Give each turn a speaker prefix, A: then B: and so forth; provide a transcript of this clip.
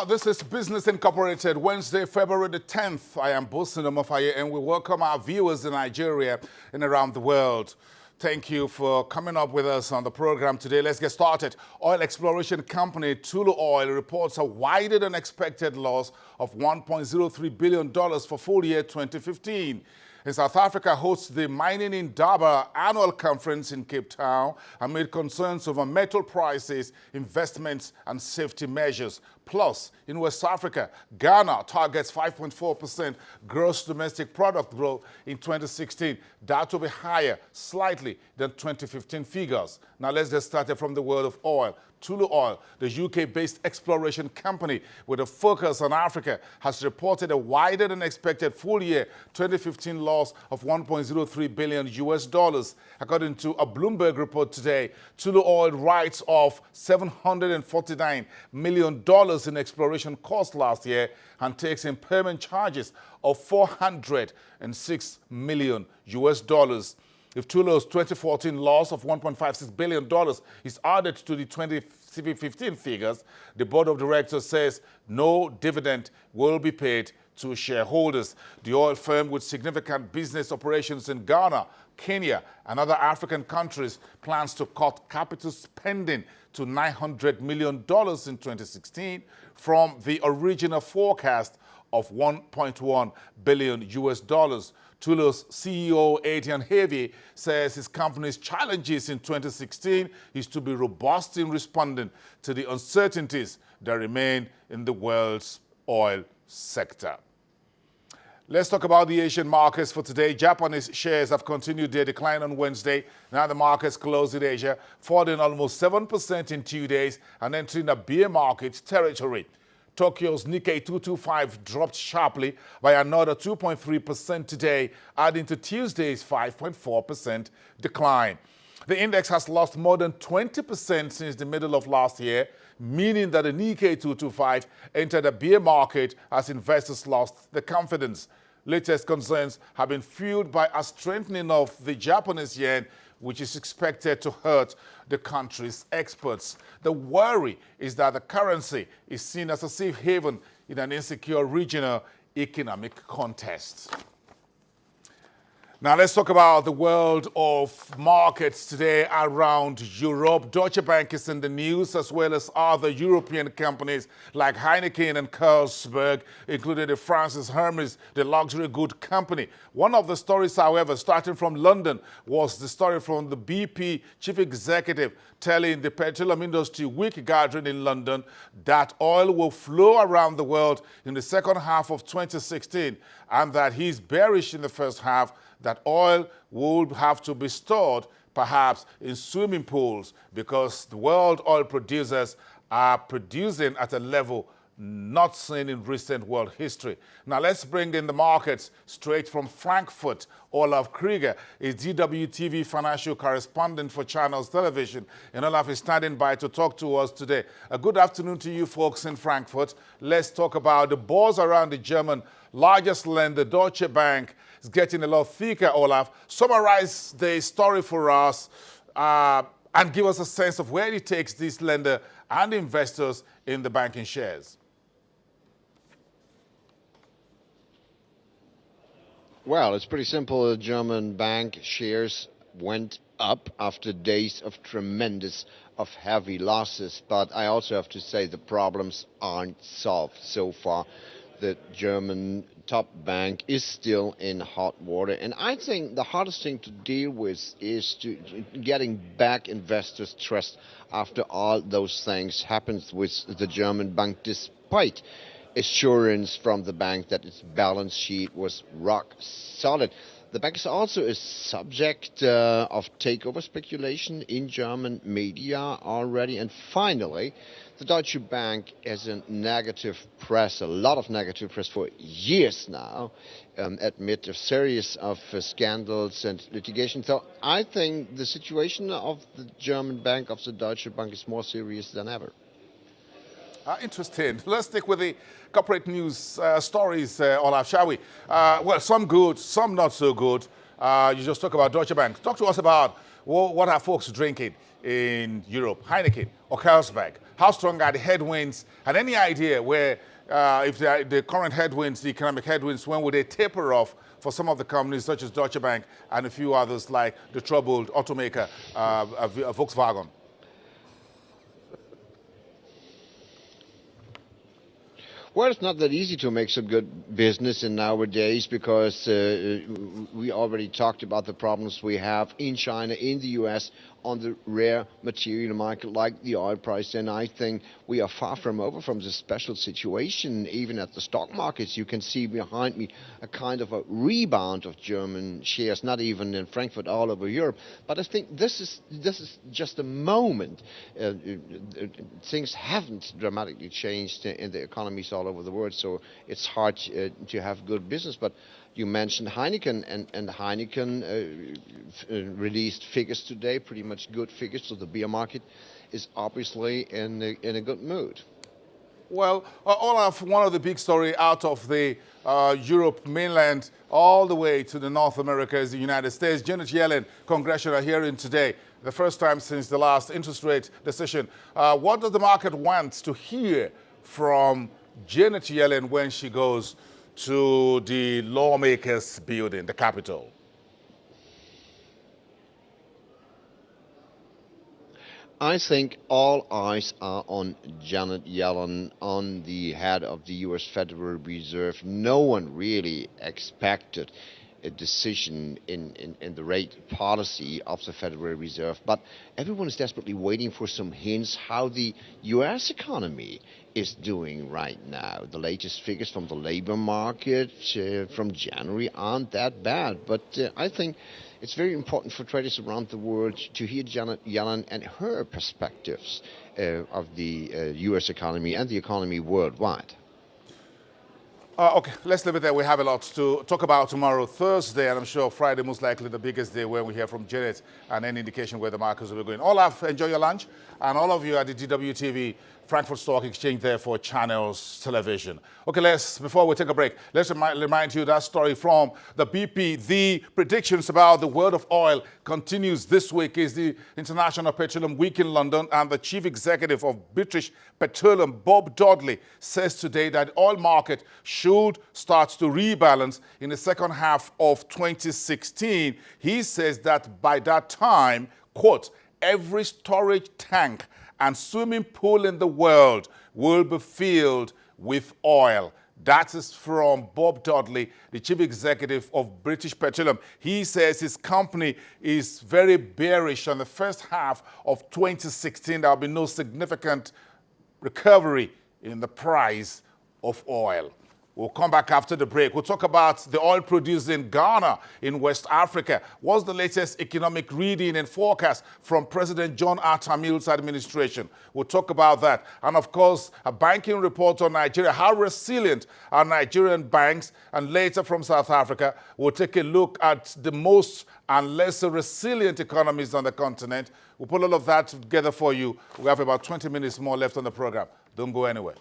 A: This is Business Incorporated, Wednesday, February the 10th. I am Bosin Omofaye, and we welcome our viewers in Nigeria and around the world. Thank you for coming up with us on the program today. Let's get started. Oil exploration company Tulu Oil reports a wider than expected loss of $1.03 billion for full year 2015. And South Africa hosts the Mining in Durban annual conference in Cape Town amid concerns over metal prices, investments, and safety measures. Plus, in West Africa, Ghana targets 5.4% gross domestic product growth in 2016. That will be higher slightly than 2015 figures. Now let's get started from the world of oil. Tulu Oil, the UK-based exploration company with a focus on Africa, has reported a wider than expected full-year 2015 loss of $1.03 billion US. According to a Bloomberg report today, Tulu Oil writes off $749 million in exploration costs last year and takes impairment charges of $406 million US. If Tulu's 2014 loss of $1.56 billion is added to the 2015 figures, the board of directors says no dividend will be paid to shareholders. The oil firm, with significant business operations in Ghana, Kenya, and other African countries, plans to cut capital spending to $900 million in 2016 from the original forecast of $1.1 billion US. Tulu's CEO, Adrian Havey, says his company's challenges in 2016 is to be robust in responding to the uncertainties that remain in the world's oil sector. Let's talk about the Asian markets for today. Japanese shares have continued their decline on Wednesday. Now the markets closed in Asia, falling almost 7% in 2 days and entering a bear market territory. Tokyo's Nikkei 225 dropped sharply by another 2.3% today, adding to Tuesday's 5.4% decline. The index has lost more than 20% since the middle of last year, meaning that the Nikkei 225 entered a bear market as investors lost the confidence. Latest concerns have been fueled by a strengthening of the Japanese yen, which is expected to hurt the country's exports. The worry is that the currency is seen as a safe haven in an insecure regional economic contest. Now let's talk about the world of markets today around Europe. Deutsche Bank is in the news, as well as other European companies like Heineken and Carlsberg, including the France's Hermes, the luxury good company. One of the stories, however, starting from London, was the story from the BP chief executive telling the Petroleum Industry Week gathering in London that oil will flow around the world in the second half of 2016 and that he's bearish in the first half, that oil would have to be stored perhaps in swimming pools because the world oil producers are producing at a level not seen in recent world history. Now let's bring in the markets straight from Frankfurt. Olaf Krieger is DWTV financial correspondent for Channels Television, and Olaf is standing by to talk to us today. A good afternoon to you folks in Frankfurt. Let's talk about the buzz around the German largest lender, Deutsche Bank, is getting a lot thicker. Olaf, summarize the story for us and give us a sense of where it takes this lender and investors in the banking shares.
B: Well, it's pretty simple. The German bank shares went up after days of heavy losses. But I also have to say the problems aren't solved so far. The German top bank is still in hot water. And I think the hardest thing to deal with is getting back investors' trust after all those things happened with the German bank, despite assurance from the bank that its balance sheet was rock solid. The bank is also a subject of takeover speculation in German media already. And finally, the Deutsche Bank has a lot of negative press for years now, amid a series of scandals and litigation. So I think the situation of the German bank, of the Deutsche Bank, is more serious than ever.
A: Interesting. Let's stick with the corporate news stories, Olaf, shall we? Well, some good, some not so good. You just talk about Deutsche Bank. Talk to us about what are folks drinking in Europe? Heineken or Carlsberg? How strong are the headwinds? And any idea where, if the current headwinds, the economic headwinds, when will they taper off for some of the companies such as Deutsche Bank and a few others like the troubled automaker Volkswagen?
B: Well, it's not that easy to make some good business in nowadays because we already talked about the problems we have in China, in the US, on the rare material market like the oil price. And I think we are far from over from this special situation. Even at the stock markets, you can see behind me a kind of a rebound of German shares, not even in Frankfurt, all over Europe. But I think this is just a moment. Things haven't dramatically changed in the economies all over the world, so it's hard to have good business. But you mentioned Heineken, and Heineken released figures today, pretty much good figures, so the beer market is obviously in a good mood.
A: Well, Olaf, one of the big story out of the Europe mainland all the way to the North America is the United States. Janet Yellen, congressional hearing today, the first time since the last interest rate decision. What does the market want to hear from Janet Yellen when she goes to the lawmakers' building, the Capitol?
B: I think all eyes are on Janet Yellen, on the head of the US Federal Reserve. No one really expected a decision in the rate policy of the Federal Reserve, but everyone is desperately waiting for some hints how the US economy is doing right now. The latest figures from the labor market from January aren't that bad, but I think it's very important for traders around the world to hear Janet Yellen and her perspectives of the US economy and the economy worldwide.
A: Okay, let's leave it there. We have a lot to talk about tomorrow, Thursday, and I'm sure Friday, most likely the biggest day when we hear from Janet and any indication where the markets will be going. Olaf, enjoy your lunch, and all of you at the DWTV Frankfurt Stock Exchange there for Channels Television. Okay, before we take a break, let's remind you that story from the BP. The predictions about the world of oil continues this week. Is the International Petroleum Week in London, and the chief executive of British Petroleum, Bob Dudley, says today that the oil market should start to rebalance in the second half of 2016. He says that by that time, quote, every storage tank and swimming pool in the world will be filled with oil. That is from Bob Dudley, the chief executive of British Petroleum. He says his company is very bearish on the first half of 2016. There will be no significant recovery in the price of oil. We'll come back after the break. We'll talk about the oil producers in Ghana, in West Africa. What's the latest economic reading and forecast from President John Atta Mills' administration? We'll talk about that. And of course, a banking report on Nigeria. How resilient are Nigerian banks? And later from South Africa, we'll take a look at the most and lesser resilient economies on the continent. We'll put all of that together for you. We have about 20 minutes more left on the program. Don't go anywhere.